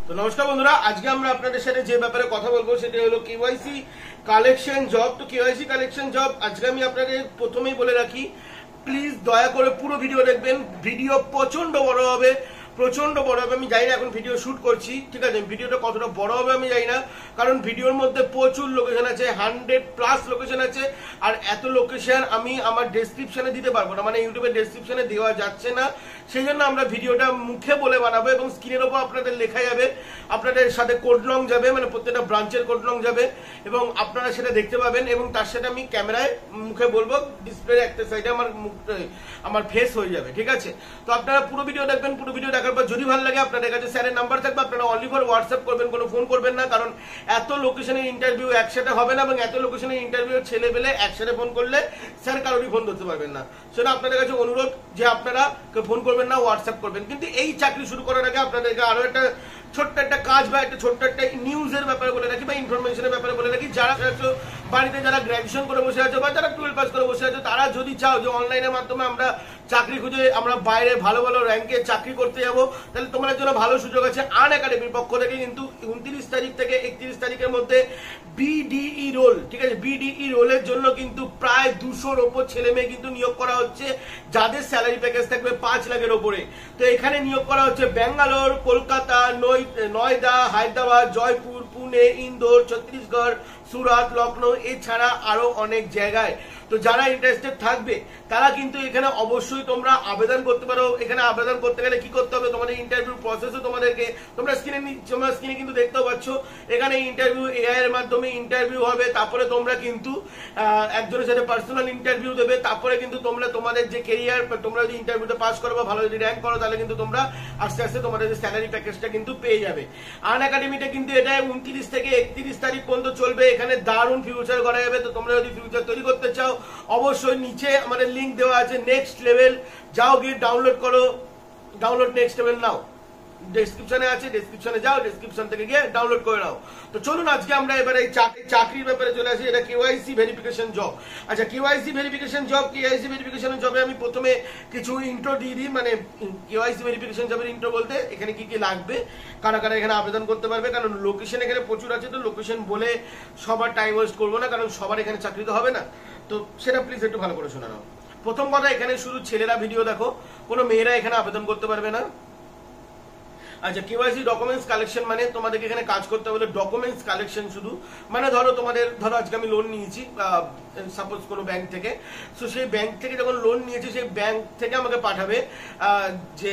তো নমস্কার বন্ধুরা, আজকে আমরা আপনাদের সাথে যে ব্যাপারে কথা বলবো সেটা হলো কেওয়াইসি কালেকশন জব। তো কেওয়াইসি কালেকশন জব আজকে আমি আপনাদের প্রথমেই বলে রাখি, প্লিজ দয়া করে পুরো ভিডিও দেখবেন। ভিডিও প্রচন্ড বড় হবে, প্রচন্ড বড় হবে। আমি জানি না এখন ভিডিও শুট করছি, ঠিক আছে, ভিডিওটা কতটা বড় হবে আমি জানি না, কারণ ভিডিওর মধ্যে প্রচুর লোকেশন আছে, 100+ লোকেশন আছে। আর এত লোকেশন আমি আমার ডেসক্রিপশনে দিতে পারবো না, মানে ইউটিউবের ডেসক্রিপশনে দেওয়া যাচ্ছে না। সেই জন্য আমরা ভিডিওটা মুখে বলে বানাবো এবং স্ক্রিনের ওপর আপনাদের লেখা যাবে, আপনাদের সাথে কোড লং যাবে, মানে প্রত্যেকটা ব্রাঞ্চের কোড লং যাবে এবং আপনারা সেটা দেখতে পাবেন। এবং তার সাথে আমি ক্যামেরায় মুখে বলবো, ডিসপ্লের একটা সাইডে আমার মুখটা, আমার ফেস হয়ে যাবে, ঠিক আছে। তো আপনারা পুরো ভিডিও দেখবেন। পুরো ভিডিও দেখার পর যদি ভালো লাগে আপনাদের কাছে স্যারের নাম্বার থাকবে, আপনারা অনলি ফর হোয়াটসঅ্যাপ করবেন, কোনো ফোন করবেন না, কারণ এত লোকেশনের ইন্টারভিউ একসাথে হবে না এবং এত লোকেশনের ইন্টারভিউ ছেলে পেলে একসাথে ফোন করলে স্যার কারোরই ফোন ধরতে পারবেন না। সেটা আপনাদের কাছে অনুরোধ যে আপনারা ফোন করবেন না, হোয়াটসঅ্যাপ করবেন। কিন্তু এই চাকরি শুরু করার আগে আপনাদেরকে আরো একটা ছোট্ট একটা কাজ বা একটা ছোট্ট একটা নিউজের ব্যাপারে বলে রাখি বা ইনফরমেশনের ব্যাপারে বলে রাখি। যারা বাড়িতে যারা গ্র্যাজুয়েশন করে বসে আছে বা যারা 12 পাস করে বসে আছে, তারা যদি চাও যে অনলাইনের মাধ্যমে আমরা চাকরি খুঁজে আমরা বাইরে ভালো ভালো র্যাঙ্কে চাকরি করতে যাবো, তাহলে তোমাদের জন্য ভালো সুযোগ আছে। আনএকাডেমির পক্ষ থেকে কিন্তু 29 তারিখ থেকে 31 তারিখের মধ্যে বিডিই রোল, ঠিক আছে, বিডিই রোলের জন্য কিন্তু প্রায় 200-র ওপর ছেলে মেয়ে কিন্তু নিয়োগ করা হচ্ছে, যাদের স্যালারি প্যাকেজ থাকবে 5 লাখের ওপরে। তো এখানে নিয়োগ করা হচ্ছে ব্যাঙ্গালোর, কলকাতা, নয়দা, হায়দ্রাবাদ, জয়পুর, পুনে, ইন্দোর, ছত্তিশগড়, সুরাট, লখনৌ, এছাড়া আরো অনেক জায়গায়। তো যারা ইন্টারেস্টেড থাকবে তারা কিন্তু এখানে অবশ্যই তোমরা আবেদন করতে পারো। এখানে আবেদন করতে গেলে কি করতে হবে, তোমাদের ইন্টারভিউ প্রসেসও তোমাদেরকে তোমরা স্ক্রিনে কিন্তু দেখতেও পাচ্ছ। এখানে ইন্টারভিউ এআই এর মাধ্যমে ইন্টারভিউ হবে, তারপরে তোমরা কিন্তু একজনের সাথে পার্সোনাল ইন্টারভিউ দেবে, তারপরে কিন্তু তোমরা তোমাদের যে কেরিয়ার, তোমরা যদি ইন্টারভিউতে পাস করো বা ভালো যদি র্যাঙ্ক করো, তাহলে কিন্তু তোমরা আস্তে আস্তে তোমাদের যে স্যালারি প্যাকেজটা কিন্তু পেয়ে যাবে। আনএকাডেমিটা কিন্তু এটা 29 থেকে 31 তারিখ পর্যন্ত চলবে। এখানে দারুণ ফিউচার করা যাবে। তো তোমরা যদি ফিউচার তৈরি করতে চাও, অবশ্যই নিচে আমাদের লিংক দেওয়া আছে, নেক্সট লেভেল, যাও গিয়ে ডাউনলোড করো, ডাউনলোড নেক্সট লেভেল নাও, ডেসক্রিপশনে আছে, ডেসক্রিপশনে যাও, ডেসক্রিপশন থেকে গিয়ে ডাউনলোড করে নাও। তো চলুন আজকে আমরা এবারে এই চাকরির ব্যাপারে চলে আসি। এটা কেওয়াইসি ভেরিফিকেশন জব। আচ্ছা, KYC verification job, KYC verification জবে আমি প্রথমে কিছু ইন্ট্রো দিয়ে দিই। মানে কেওয়াইসি ভেরিফিকেশন জবের ইন্ট্রো বলতে এখানে কি কি লাগবে, কারা কারা এখানে আবেদন করতে পারবে, কারণ লোকেশন এখানে প্রচুর আছে। তো লোকেশন বলে সবার টাইম ওয়েস্ট করবো না, কারণ সবার এখানে চাকরি তো হবে না। তো সেটা প্লিজ একটু ভালো করে শোনা নাও। প্রথম কথা, এখানে শুধু ছেলেরা ভিডিও দেখো, কোনো মেয়েরা এখানে আবেদন করতে পারবে না। আচ্ছা, কেওয়াইসি ডকুমেন্টস কালেকশন মানে তোমাদেরকে এখানে কাজ করতে হলে ডকুমেন্টস কালেকশন শুধু, মানে ধরো আজকে আমি লোন নিয়েছি সাপোজ কোনো ব্যাংক থেকে, সো সেই ব্যাংক থেকে যখন লোন নিয়েছি সেই ব্যাংক থেকে আমাকে পাঠাবে যে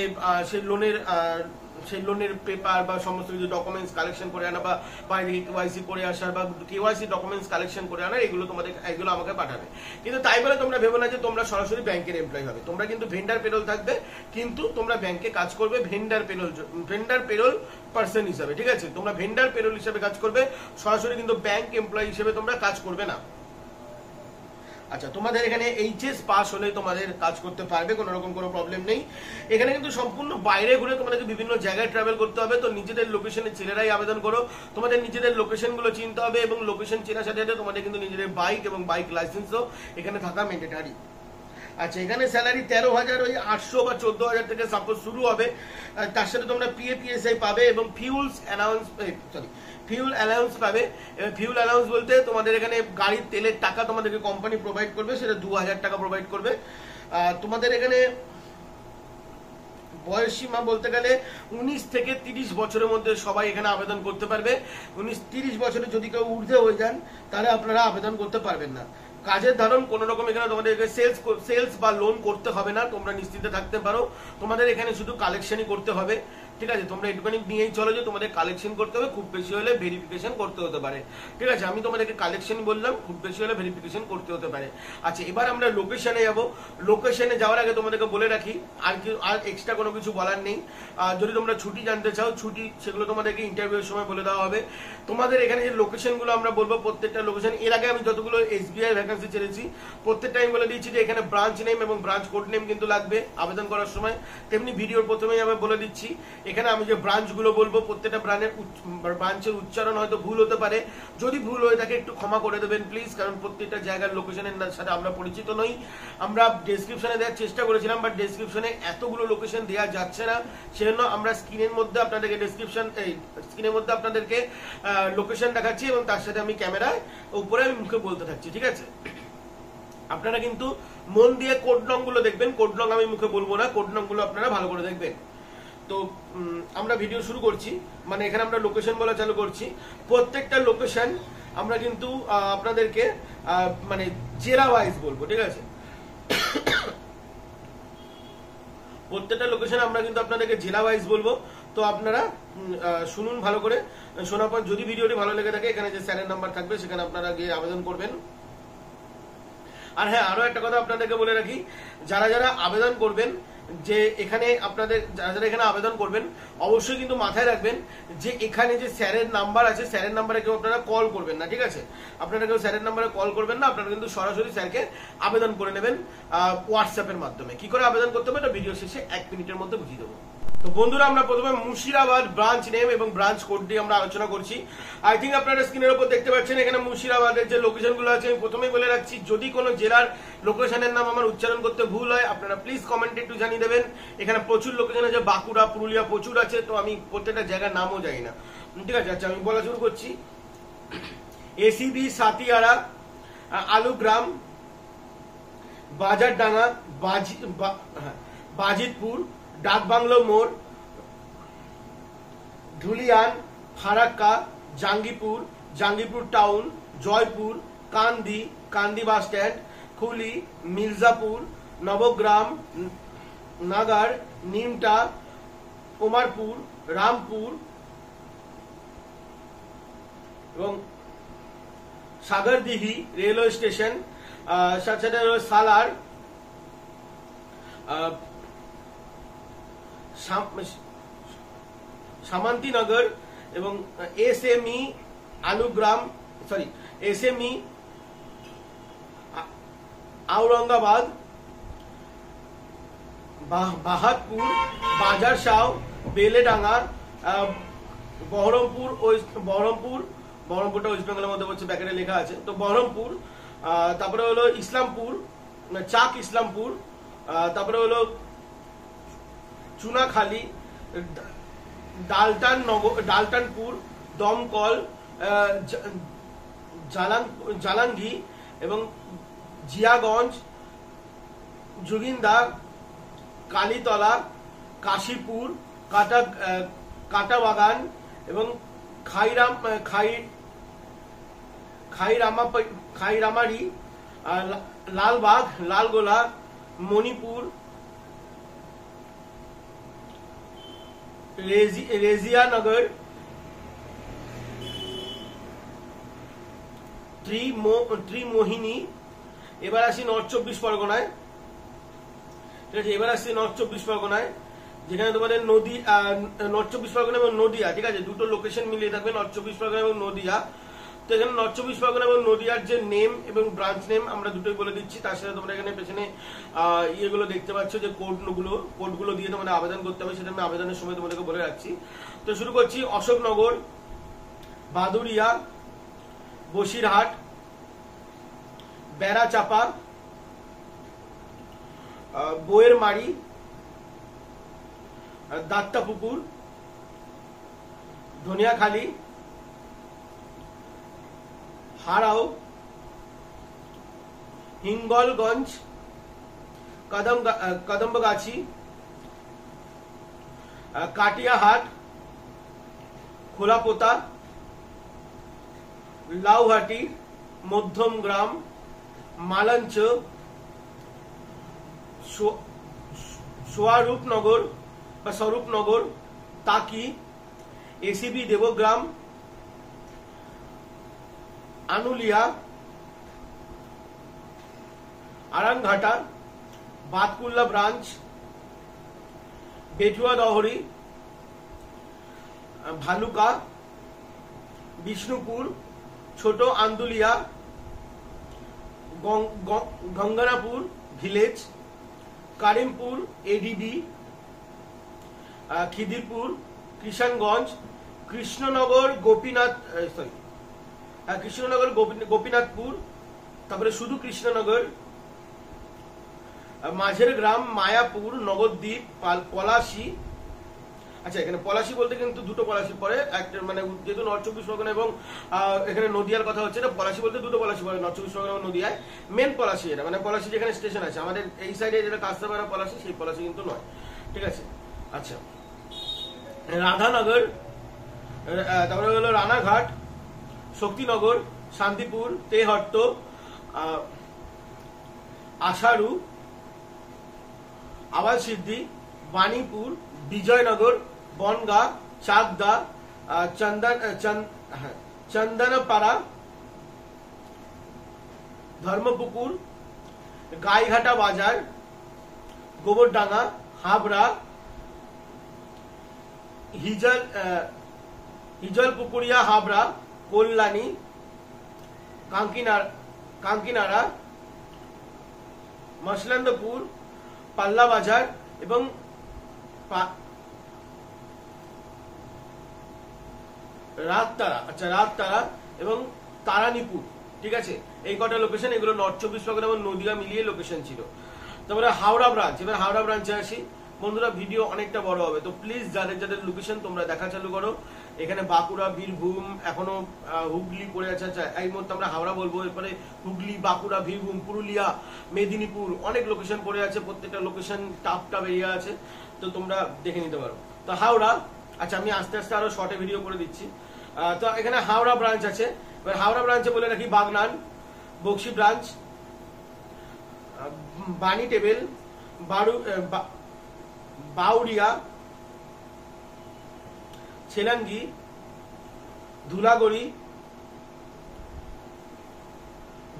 সেই লোনের পেপার বা সমস্ত কিছু ডকুমেন্টস কালেকশন করে আনা বা বাইরে কেওয়াইসি করে আসার বা কেওয়াইসি ডকুমেন্টস কালেকশন করে আনার, এগুলো আমাকে পাঠাবে। কিন্তু তাই বলে তোমরা ভেবো না যে তোমরা সরাসরি ব্যাংকের এমপ্লয়ি হবে। তোমরা কিন্তু ভেন্ডার পেরোল থাকবে, কিন্তু তোমরা ব্যাংকে কাজ করবে ভেন্ডার পেরোল পার্সন হিসাবে, ঠিক আছে। তোমরা ভেন্ডার পেরোল হিসাবে কাজ করবে, সরাসরি কিন্তু ব্যাংক এমপ্লয়ি হিসেবে তোমরা কাজ করবে না। আচ্ছা, তোমাদের এখানে এইচএস পাস হলে তোমাদের কাজ করতে পারবে, কোনো রকম কোনো প্রবলেম নেই। এখানে কিন্তু সম্পূর্ণ বাইরে ঘুরে তোমাদেরকে বিভিন্ন জায়গায় ট্রাভেল করতে হবে। তো নিজেদের লোকেশনে ছেলেরাই আবেদন করো, তোমাদের নিজেদের লোকেশনগুলো চিনতে হবে এবং লোকেশন চেনার সাথে সাথে তোমাদের কিন্তু নিজেদের বাইক এবং বাইক লাইসেন্সও এখানে থাকা ম্যান্ডেটরি। আচ্ছা, এখানে স্যালারি 13,800 বা 14,000 থেকে সাপোজ শুরু হবে। তার সাথে তোমরা পিএফ পাবে এবং ফিউল অ্যালাউন্স পাবে। ফিউল অ্যালাউন্স বলতে তোমাদের এখানে গাড়ির তেলের টাকা তোমাদেরকে কোম্পানি প্রোভাইড করবে, সেটা 2,000 টাকা প্রোভাইড করবে। তোমাদের এখানে বয়স সীমা বলতে গেলে 19 থেকে 30 বছরের মধ্যে সবাই এখানে আবেদন করতে পারবে। 19-30 বছরে যদি কেউ ঊর্ধ্বে হয়ে যান তাহলে আপনারা আবেদন করতে পারবেন না। কাজের ধরন কোন রকম এখানে তোমাদেরকে সেলস বা লোন করতে হবে না, তোমরা নিশ্চিন্তে থাকতে পারো। তোমাদের এখানে শুধু কালেকশনই করতে হবে, ঠিক আছে। তোমরা একটুখানি নিয়েই চলো যে তোমাদের কালেকশন করতে হবে, খুব বেশি হলে ভেরিফিকেশন করতে হতে পারে, ঠিক আছে। আমি তোমাদেরকে কালেকশন বললাম, খুব বেশি হলে ভেরিফিকেশন করতে হতে পারে। আচ্ছা, এবার আমরা লোকেশনে যাব। লোকেশনে যাওয়ার আগে তোমাদেরকে বলে রাখি, আর এক্সট্রা কোনো কিছু বলার নেই। যদি তোমরা ছুটি জানতে চাও, ছুটি সেগুলো তোমাদেরকে ইন্টারভিউর সময় বলে দেওয়া হবে। তোমাদের এখানে যে লোকেশনগুলো আমরা বলবো, প্রত্যেকটা লোকেশন, এর আগে আমি যতগুলো এসবিআই ভ্যাকেন্সি ছেড়েছি প্রত্যেকটা আমি বলে দিচ্ছি যে এখানে ব্রাঞ্চ নেম এবং ব্রাঞ্চ কোড নেম কিন্তু লাগবে আবেদন করার সময়। তেমনি ভিডিওর প্রথমেই আমি বলে দিচ্ছি এখানে আমি যে ব্রাঞ্চগুলো বলবো প্রত্যেকটা ব্রাঞ্চের উচ্চারণ হয়তো ভুল হতে পারে, যদি ভুল হয়ে থাকে একটু ক্ষমা করে দেবেন প্লিজ, কারণ প্রত্যেকটা জায়গার লোকেশনের সাথে আমরা পরিচিত নই। আমরা ডেসক্রিপশনে দেওয়ার চেষ্টা করেছিলাম, বাট ডেসক্রিপশনে এতগুলো লোকেশন দেওয়া যাচ্ছে না, সেজন্য আমরা স্ক্রিনের মধ্যে আপনাদেরকে লোকেশন দেখাচ্ছি এবং তার সাথে আমি ক্যামেরায় উপরে আমি মুখে বলতে থাকছি, ঠিক আছে? আপনারা কিন্তু মন দিয়ে কোড নং গুলো দেখবেন, কোড নং আমি মুখে বলবো না, কোড নং গুলো আপনারা ভালো করে দেখবেন। তো আমরা ভিডিও শুরু করছি, মানে এখানে আমরা লোকেশন বলা চালু করছি। প্রত্যেকটা লোকেশন আমরা কিন্তু আপনাদেরকে মানে জেলা ওয়াইজ বলবো, ঠিক আছে? প্রত্যেকটা লোকেশন আমরা কিন্তু আপনাদেরকে জেলা ওয়াইজ বলবো, তো আপনারা শুনুন ভালো করে। শোনার পর যদি ভিডিওটি ভালো লেগে থাকে এখানে যে স্যারের নাম্বার থাকবে সেখানে আপনারা গিয়ে আবেদন করবেন। আর হ্যাঁ, আরো একটা কথা আপনাদেরকে বলে রাখি, যারা যারা আবেদন করবেন, যে এখানে আপনাদের যারা যারা এখানে আবেদন করবেন অবশ্যই কিন্তু মাথায় রাখবেন যে এখানে যে স্যারের নাম্বার আছে, স্যারের নাম্বারে কেউ আপনারা কল করবেন না, ঠিক আছে? আপনারা কেউ স্যারের নাম্বারে কল করবেন না, আপনারা কিন্তু সরাসরি স্যারকে আবেদন করে নেবেন হোয়াটসঅ্যাপের মাধ্যমে। কি করে আবেদন করতে হবে এটা ভিডিও শেষে 1 মিনিটের মধ্যে বুঝিয়ে দেবো। তো বন্ধুরা, আমরা প্রথমে মুর্শিদাবাদ ব্রাঞ্চ নেম এবং ব্রাঞ্চ কোড দিয়ে আমরা আলোচনা করছি। আই থিঙ্ক আপনারা স্ক্রিনের উপর দেখতে পাচ্ছেন এখানে মুর্শিদাবাদের যে লোকেশনগুলো আছে। আমি প্রথমেই বলে রাখছি, যদি কোনো জেলার লোকেশনের নাম আমার উচ্চারণ করতে ভুল হয় আপনারা প্লিজ কমেন্টে একটু জানিয়ে দেবেন। এখানে প্রচুর লোকেশন আছে, বাঁকুড়া, পুরুলিয়া প্রচুর আছে, তো আমি প্রত্যেকটা জায়গার নামও জানি না, ঠিক আছে? আচ্ছা, আমি বলা শুরু করছি। এসিবি সাতিয়ারা, আলুগ্রাম, বাজারডাঙ্গা, বাজিতপুর, ডাকবাংলো মোড়, ধুলিয়ান, ফারাক্কা, জাঙ্গিপুর টাউন, জয়পুর, কান্দি বাস স্ট্যান্ড, খুলি, মির্জাপুর, নবগ্রাম, নাগার, নিমটা, ওমারপুর, রামপুর এবং সাগরদিঘি রেলওয়ে স্টেশন, সাথে সালার, শামান্তিনগর এবং এসএমই औरंगाबाद, বাহাদপুর, বাজারশাহ, বেলেডাঙ্গা, বহরমপুরটা ওয়েস্ট বেঙ্গলের মধ্যে হচ্ছে, ব্যাকেটে লেখা আছে, তো বহরমপুর, তারপরে হলো ইসলামপুর, চাক ইসলামপুর, তারপরে হলো চুনাখালী, ডালটানপুর, দমকল, জালাঙ্গি এবং জিয়াগঞ্জ, জুগিন্দা, কালীতলা, কাশীপুর, কাটাবাগান এবং খাইরামারি, লালবাগ, লালগোলা, মণিপুর, রেজিয়ানগর, ত্রিমোহিনী। এবার আসি নর্থ 24 পরগনায়, ঠিক আছে? এবার আসছি নর্থ 24 পরগনায়, যেখানে তোমাদের নর্থ 24 পরগনা এবং নদিয়া, ঠিক আছে? দুটো লোকেশন মিলিয়ে থাকবে, নর্থ 24 পরগনা এবং নদিয়া। তো এখানে নর্থ 24 পরগনা এবং নদিয়ার যে নেম এবং ব্রাঞ্চ নেম আমরা দুটোই বলে দিচ্ছি, তার সাথে তোমরা এখানে পেছনে ইয়েগুলো দেখতে পাচ্ছ যে কোডগুলো দিয়ে তোমাদের আবেদন করতে হবে, সেটা আমি আবেদনের সময় তোমাদেরকে বলে রাখছি। তো শুরু করছি। অশোকনগর, বাদুরিয়া, বসিরহাট, বেড়াচাপা, বইয়ের মারি, দাত্তাপুকুর, ধনিয়াখালী, হারাও, হিঙ্গলগঞ্জ, কদম্বগাছি, কাটিয়াহাট, খোলাপোতা, লাউহাটি, মধ্যমগ্রাম, মালঞ্চ, স্বরূপনগর, তাকি, এসিবি দেবগ্রাম, আনুলিয়া, আরাংঘাটা, বাতকুল্লা ব্রাঞ্চ, বেটুয়া দহরি, ভালুকা, বিষ্ণুপুর, ছোট আন্দুলিয়া, গঙ্গারাপুর ভিলেজ, কারিমপুর এডিবি, খিদিরপুর, কিষানগঞ্জ, কৃষ্ণনগর, কৃষ্ণনগর গোপীনাথপুর, তারপরে শুধু কৃষ্ণনগর, মাঝের গ্রাম, মায়াপুর, নবদ্বীপ, পলাশী। আচ্ছা, এখানে পলাশী বলতে কিন্তু দুটো পলাশী পড়ে, একটা মানে যেহেতু নর্থ চব্বিশ পরগনা এবং এখানে নদিয়ার কথা হচ্ছে, এটা পলাশী বলতে দুটো পলাশী পড়ে, নর্থ চব্বিশ পরগনা এবং নদিয়ায়। মেন পলাশী এটা, মানে পলাশী যেখানে স্টেশন আছে, আমাদের এই সাইডে যেটা কাস্তাপাড়া পলাশী, সেই পলাশী কিন্তু নয়, ঠিক আছে। আচ্ছা, রাধানগর, তারপরে হলো রানাঘাট, শক্তিনগর, শান্তিপুর, তেহট্ট, আশারু, আবাসিদ্ধি, বাণীপুর, বিজয়নগর, বনগা, চাকদা, চন্দনপাড়া, ধর্মপুকুর, গাইঘাটা বাজার, গোবরডাঙ্গা, হাবড়া, হিজলপুকুরিয়া, হাবড়া, কল্যাণী, কাঙ্কিনাড়া, মসলন্দপুর, পাল্লা বাজার এবং রাততারা। আচ্ছা, রাততারা এবং তারানীপুর, ঠিক আছে। এই কটা লোকেশন, এগুলো নর্থ চব্বিশ পরগনা এবং নদিয়া মিলিয়ে লোকেশন ছিল। তারপরে হাওড়া ব্রাঞ্চ, এবার হাওড়া ব্রাঞ্চে আসি। বন্ধুরা, ভিডিও অনেকটা বড় হবে, তো প্লিজ যাদের যাদের লোকেশন তোমরা দেখা চালু করো। এখানে বাঁকুড়া, বীরভূম, এখনো হুগলি পড়ে আছে। আচ্ছা, এই মুহূর্তে আমরা হাওড়া বলবো, এরপরে হুগলি, বাঁকুড়া, বীরভূম, পুরুলিয়া, মেদিনীপুর, অনেক লোকেশন পড়ে আছে। প্রত্যেকটা লোকেশন টাপ এরিয়া আছে, তো তোমরা দেখে নিতে পারো। তো হাওড়া, আচ্ছা আমি আস্তে আস্তে আরো শর্টে ভিডিও করে দিচ্ছি। তো এখানে হাওড়া ব্রাঞ্চ আছে। এবার হাওড়া ব্রাঞ্চে বলে রাখি বাগনান, বক্সি ব্রাঞ্চ, বাণী টেবিল, বাউরিয়া, ছেলাঙ্গি, ধুলাগড়ি,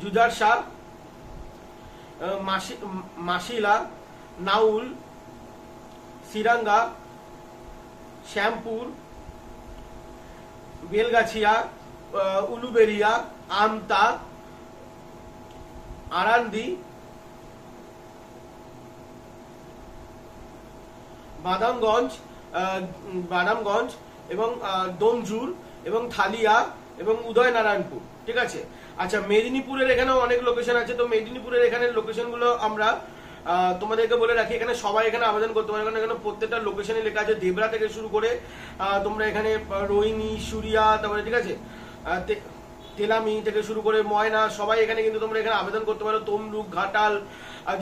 জুজারশাহ, মাসিলা, নাউল, সিরাঙ্গা, শ্যামপুর, বেলগাছিয়া, উলুবেরিয়া, আমতা, আরান্দি, বাদামগঞ্জ এবং দমজুর এবং থালিয়া এবং উদয়নারায়ণপুর, ঠিক আছে। আচ্ছা, মেদিনীপুরের এখানেও অনেক লোকেশন আছে। তো মেদিনীপুরের এখানে লোকেশন গুলো আমরা তোমাদেরকে বলে রাখি। এখানে সবাই এখানে আবেদন করতে পারে, কারণ এখানে প্রত্যেকটা লোকেশনে লেখা আছে দেবরা থেকে শুরু করে তোমরা এখানে রোহিণী, সুরিয়া, তারপরে ঠিক আছে তেলামি থেকে শুরু করে ময়না, সবাই এখানে কিন্তু তোমরা এখানে আবেদন করতে পারো। তমলুক, ঘাটাল,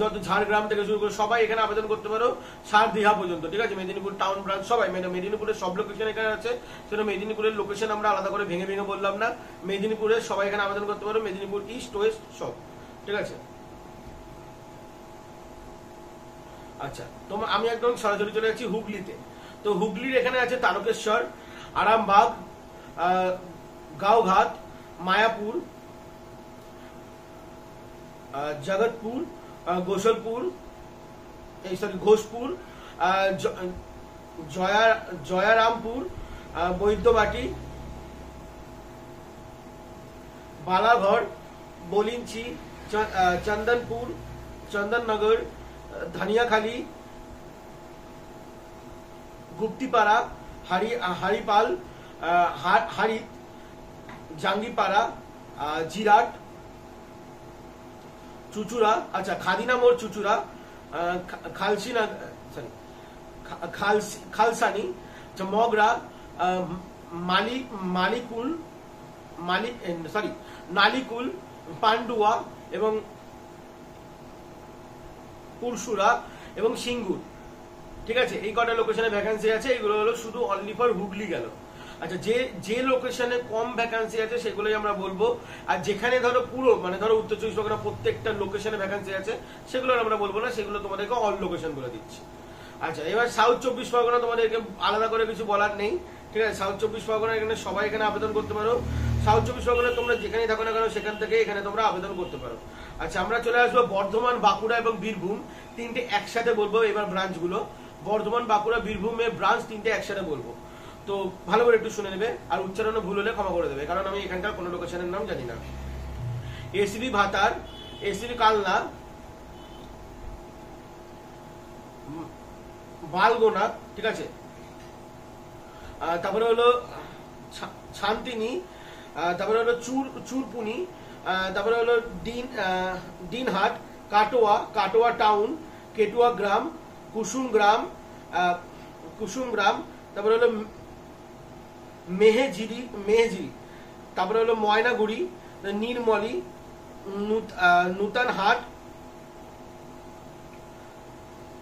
যত ঝাড়গ্রাম থেকে শুরু করে সবাই এখানে আবেদন করতে পারো, সারদিঘা পর্যন্ত, ঠিক আছে। মেদিনীপুর টাউন ব্রাঞ্চ সবাই, মেদিনীপুরের সব লোকেশন এখানে আছে। সেটা মেদিনীপুরের লোকেশন আমরা আলাদা করে ভেঙে ভেঙে বললাম না। মেদিনীপুরের সবাই এখানে আবেদন করতে পারো, মেদিনীপুর ইস্ট ওয়েস্ট সব, ঠিক আছে। আচ্ছা, তোমার আমি একদম সরাসরি চলে যাচ্ছি হুগলিতে। তো হুগলির এখানে আছে তারকেশ্বর, আরামবাগ, গাঁওঘাট, মায়াপুর, জগৎপুর, ঘোষপুর, জয়ারামপুর, বৈদ্যবাটি, বালাঘর, বলিঞ্চি, চন্দনপুর, চন্দননগর, ধানিয়াখালী, গুপ্তিপাড়া, হারিপাল, হারিত, জাঙ্গিপাড়া, জিরাট, চুচুড়া, আচ্ছা খাদিনা মোড়, চুচুড়া, খালসানি, মগরা, নালিকুল, পান্ডুয়া এবং পুরসুরা এবং সিঙ্গুর, ঠিক আছে। এই কটা লোকেশনে ভ্যাকান্সি আছে। এগুলো হলো শুধু অনলি ফর হুগলি গেল। আচ্ছা, যে লোকেশনে কম ভ্যাকান্সি আছে সেগুলোই আমরা বলবো, আর যেখানে ধরো পুরো মানে ধরো উত্তর চব্বিশ পরগনা প্রত্যেকটা লোকেশনে ভ্যাকান্সি আছে সেগুলো আমরা বলবো না, সেগুলো তোমাদেরকে অল লোকেশন বলে দিচ্ছি। আচ্ছা, এবার সাউথ চব্বিশ পরগনা তোমাদেরকে আলাদা করে কিছু বলার নেই, ঠিক আছে। সাউথ চব্বিশ পরগনা এখানে সবাই এখানে আবেদন করতে পারো। সাউথ চব্বিশ পরগনা তোমরা যেখানেই থাকো না কেন সেখান থেকে এখানে তোমরা আবেদন করতে পারো। আচ্ছা, আমরা চলে আসবো বর্ধমান, বাঁকুড়া এবং বীরভূম, তিনটে একসাথে বলবো এবার ব্রাঞ্চগুলো। বর্ধমান, বাঁকুড়া, বীরভূমের ব্রাঞ্চ তিনটে একসাথে বলবো, তো ভালো করে একটু শুনে নেবে, আর উচ্চারণে ভুল হলে ক্ষমা করে দেবে, কারণ আমি এখানকার কোনো লোকেশনের নাম জানি না। এসিবি ভাতার, এসিবি কালনা, বালগোনা, ঠিক আছে, তারপরে হলো শান্তিনী, তারপরে হলো চুরপুনি, তারপরে হলো দিনহাট, কাটোয়া টাউন, কেটুয়া গ্রাম, কুসুম গ্রাম, তারপরে হলো মেহেজিরি, তারপরে হলো ময়নাগুড়ি, নির্মলি, নূতনহাট,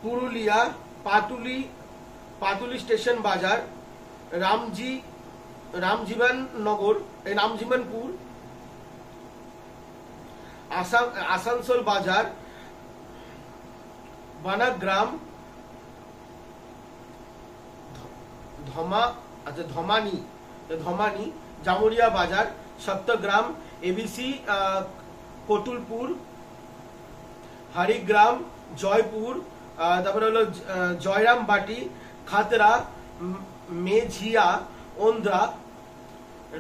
পুরুলিয়া, পাতুলি স্টেশন বাজার, রামজীবনপুর, আসানসোল বাজার, বানাগ্রাম, ধমানি, জামুরিয়া বাজার, সপ্তগ্রাম, এবিসি, কতুলপুর, হরিগ্রাম, জয়পুর, তারপরে হলো জয়রাম বাটি, খাতরা, মেঝিয়া, ওন্দ্রা,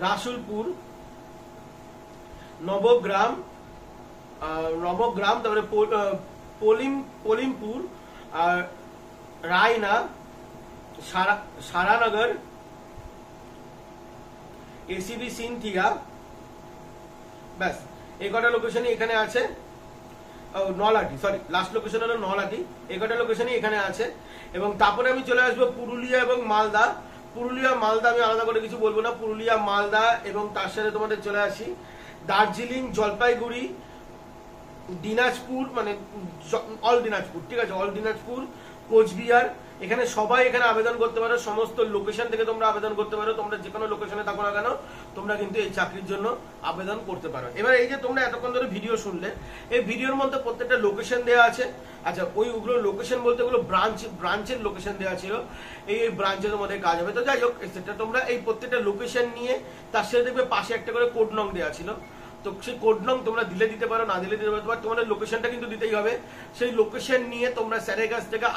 রাসুলপুর, নবগ্রাম, তারপরে পলিমপুর, রায়না, সারানগর, এসিবি সিনথিয়া। ব্যাস এই কটা লোকেশনই এখানে আছে। নলাটি, সরি, লাস্ট লোকেশন হলো নলাটি। এই কটা লোকেশনই এখানে আছে। এবং তারপরে আমি চলে আসবো পুরুলিয়া এবং মালদা। মালদা আমি আলাদা করে কিছু বলবো না। পুরুলিয়া, মালদা এবং তার সাথে তোমাদের চলে আসি দার্জিলিং, জলপাইগুড়ি, দিনাজপুর, মানে অল দিনাজপুর, ঠিক আছে, অল দিনাজপুর, কোচবিহার। এখানে সবাই এখানে আবেদন করতে পারো। সমস্ত লোকেশন থেকে তোমরা আবেদন করতে পারো। তোমরা যে কোনো লোকেশনে থাকো না কেন, তোমরা কিন্তু এই চাকরির জন্য আবেদন করতে পারো। এবার এই যে তোমরা এতক্ষণ ধরে ভিডিও শুনলে, এই ভিডিওর মধ্যে প্রত্যেকটা লোকেশন দেওয়া আছে। আচ্ছা, ওইগুলো লোকেশন বলতে ওগুলো ব্রাঞ্চের লোকেশন দেওয়া ছিল। এই ব্রাঞ্চের মধ্যে কাজ হবে। তো যাই হোক, সেটা তোমরা এই প্রত্যেকটা লোকেশন নিয়ে তার সাথে দেখবে পাশে একটা করে কোড নং দেওয়া ছিল। তো সেই কোড নং তোমরা দিতে পারো, না দিলে দিতে পারো। তোমাদের লোকেশনটা কিন্তু দিতেই হবে। সেই লোকেশন নিয়ে তোমরা স্যারের কাছ থেকে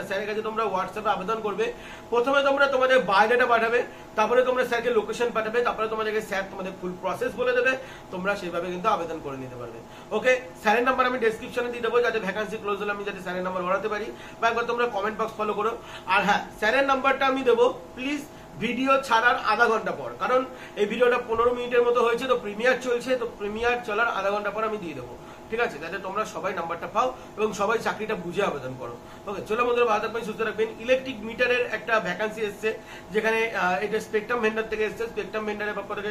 স্যারের কাছে তোমরা হোয়াটসঅ্যাপে আবেদন করবে। প্রথমে তোমরা তোমাদের বায়োডাটা পাঠাবে, তারপরে তোমরা স্যারকে লোকেশন পাঠাবে, তারপরে তোমাদেরকে স্যার তোমাদের ফুল প্রসেস বলে দেবে। তোমরা সেইভাবে কিন্তু আবেদন করে নিতে পারবে। ওকে, স্যারের নাম্বার আমি ডেসক্রিপশনে দিয়ে দেবো, যাতে ভ্যাকান্সি ক্লোজ হলে আমি যাতে স্যারের নাম্বার ভরাতে পারি। বা একবার তোমরা কমেন্ট বক্স ফলো করো। আর হ্যাঁ, স্যারের নাম্বারটা আমি দেবো প্লিজ ভিডিও ছাড়ার আধা ঘন্টা পর, কারণ এই ভিডিওটা 15 মিনিটের মতো হয়েছে। তো প্রিমিয়ার চলছে, তো প্রিমিয়ার চলার আধা ঘন্টা পর আমি দিয়ে দেবো, ঠিক আছে, যাতে তোমরা সবাই নাম্বারটা পাও এবং সবাই চাকরিটা বুঝে আবেদন করো। ওকে, চলো বন্ধুরা, ভালো থাকবেন, সুস্থ রাখবেন। ইলেকট্রিক মিটারের একটা ভ্যাকান্সি এসছে, যেখানে এটা স্পেকট্রাম ভেন্ডার থেকে এসছে। স্পেকট্রাম ভেন্ডারের ব্যাপারে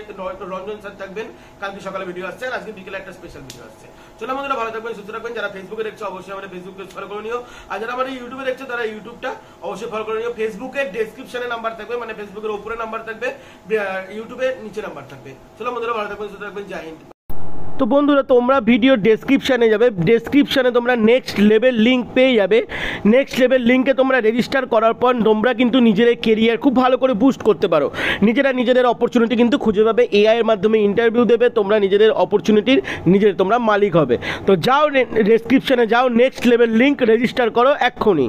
রঞ্জন স্যার থাকবেন। কালকে সকালে ভিডিও আসছে, আর আজকে বিকেলে একটা স্পেশাল ভিডিও আসছে। চলো বন্ধুরা, ভালো থাকবেন, সুস্থ রাখবেন। যারা ফেসবুকে দেখছো অবশ্যই আমাদের ফেসবুক পেজ ফলো করে নিও। আর যারা আমাদের ইউটিউবে দেখছো তারা ইউটিউবটা অবশ্যই ফলো করে নিও। ফেসবুকের ডেসক্রিপশনে নাম্বার থাকবে, মানে ফেসবুকের উপরে নাম্বার থাকবে, ইউটিউবে নিচে নাম্বার থাকবে। চলো বন্ধুরা, ভালো থাকবেন, সুস্থ থাকবেন, জয় হিন্দ। তো বন্ধুরা, তোমরা ভিডিও ডেসক্রিপশানে যাবে, ডেসক্রিপশানে তোমরা নেক্সট লেভেল লিঙ্ক পেয়ে যাবে। নেক্সট লেভেল লিঙ্কে তোমরা রেজিস্টার করার পর তোমরা কিন্তু নিজেদের কেরিয়ার খুব ভালো করে বুস্ট করতে পারো। নিজেদের অপরচুনিটি কিন্তু খুঁজে পাবে। এআই এর মাধ্যমে ইন্টারভিউ দেবে, তোমরা নিজেদের অপরচুনিটির তোমরা মালিক হবে। তো যাও, ডেসক্রিপশানে যাও, নেক্সট লেভেল লিঙ্ক রেজিস্টার করো এক্ষুনি।